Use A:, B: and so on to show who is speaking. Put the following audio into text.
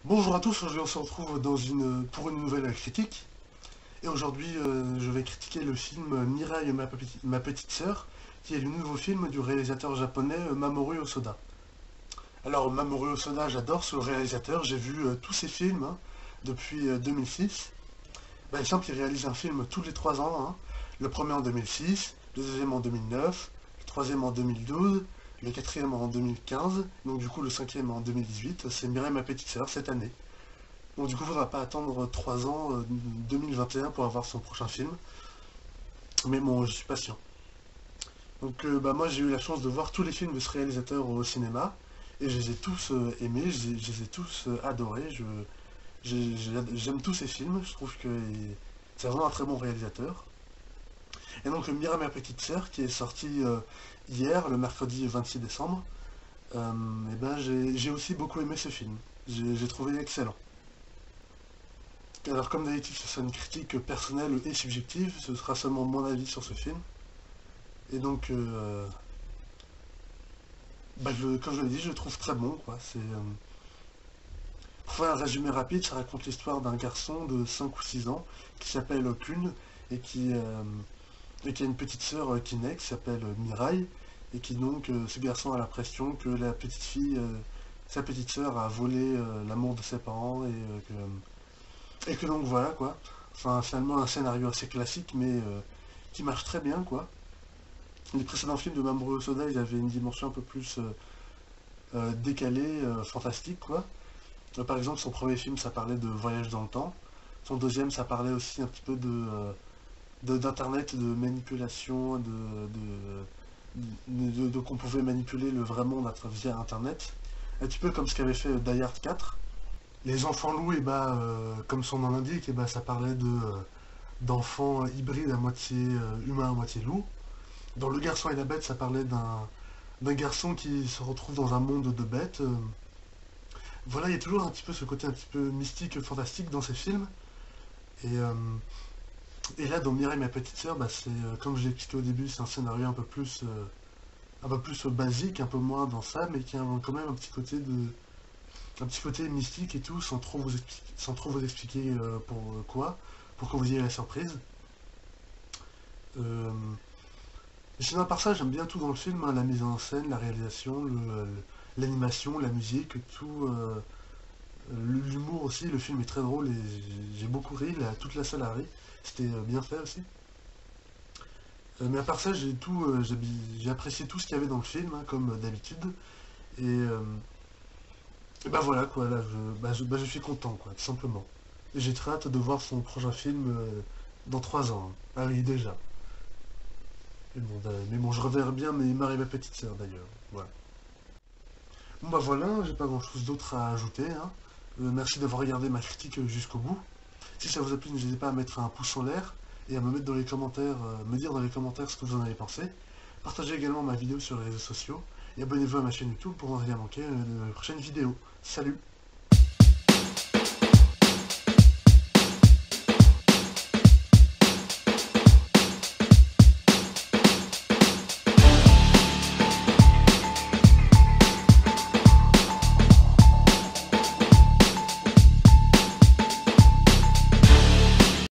A: Bonjour à tous, aujourd'hui on se retrouve pour une nouvelle critique. Et aujourd'hui je vais critiquer le film Mirai, ma petite sœur, qui est le nouveau film du réalisateur japonais Mamoru Hosoda. Alors Mamoru Hosoda, j'adore ce réalisateur, j'ai vu tous ses films depuis 2006. Il semble qu'il réalise un film tous les 3 ans, hein. Le premier en 2006, le deuxième en 2009, le troisième en 2012, le quatrième en 2015, donc du coup le cinquième en 2018, c'est Mirai, ma petite sœur cette année. Donc du coup, il ne faudra pas attendre 3 ans, 2021, pour avoir son prochain film. Mais bon, je suis patient. Donc moi, j'ai eu la chance de voir tous les films de ce réalisateur au cinéma. Et je les ai tous aimés, je les ai tous adorés. J'aime tous ses films, je trouve que c'est vraiment un très bon réalisateur. Et donc Mira, ma petite sœur, qui est sorti hier, le mercredi 26 décembre, et ben, j'ai aussi beaucoup aimé ce film. J'ai trouvé excellent. Alors comme d'habitude, ce sera une critique personnelle et subjective, ce sera seulement mon avis sur ce film. Et donc, comme je l'ai dit, je le trouve très bon, quoi. Pour faire un résumé rapide, ça raconte l'histoire d'un garçon de 5 ou 6 ans qui s'appelle Kun et et qui a une petite sœur qui naît, qui s'appelle Mirai, et qui donc, ce garçon a l'impression que sa petite sœur a volé l'amour de ses parents et que donc voilà quoi. Enfin, finalement, un scénario assez classique, mais qui marche très bien quoi. Les précédents films de Mamoru Hosoda, ils avaient une dimension un peu plus décalée, fantastique quoi. Par exemple, son premier film, ça parlait de voyage dans le temps. Son deuxième, ça parlait aussi un petit peu d'internet, de manipulation, qu'on pouvait manipuler le vrai monde via internet. Un petit peu comme ce qu'avait fait Die Hard 4. Les enfants loups, et bah, comme son nom l'indique, et bah, ça parlait d'enfants hybrides à moitié humain, à moitié loup. Dans Le Garçon et la Bête, ça parlait d'un garçon qui se retrouve dans un monde de bêtes. Voilà, il y a toujours un petit peu ce côté un petit peu mystique, fantastique dans ces films. Et, euh, et là, dans Mireille, ma petite sœur, bah, comme je l'ai expliqué au début, c'est un scénario un peu plus basique, un peu moins dans ça, mais qui a quand même un petit côté mystique et tout, sans trop vous expliquer quoi, pour que vous ayez la surprise. Euh, Sinon, à part ça, j'aime bien tout dans le film, hein, la mise en scène, la réalisation, l'animation, la musique, tout. L'humour aussi, le film est très drôle et j'ai beaucoup ri, toute la salle a ri. C'était bien fait aussi. Mais à part ça, j'ai apprécié tout ce qu'il y avait dans le film, hein, comme d'habitude. Et bah voilà, quoi, là, je suis content, quoi, tout simplement. Et j'ai très hâte de voir son prochain film dans 3 ans, hein. Ah oui, déjà. Mais bon, je reverrai bien Marie, ma petite sœur, d'ailleurs. Voilà. Bon bah voilà, j'ai pas grand chose d'autre à ajouter, hein. Merci d'avoir regardé ma critique jusqu'au bout. Si ça vous a plu, n'hésitez pas à mettre un pouce en l'air et à me mettre dans les commentaires, me dire dans les commentaires ce que vous en avez pensé. Partagez également ma vidéo sur les réseaux sociaux et abonnez-vous à ma chaîne YouTube pour ne rien manquer de mes prochaines vidéos. Salut!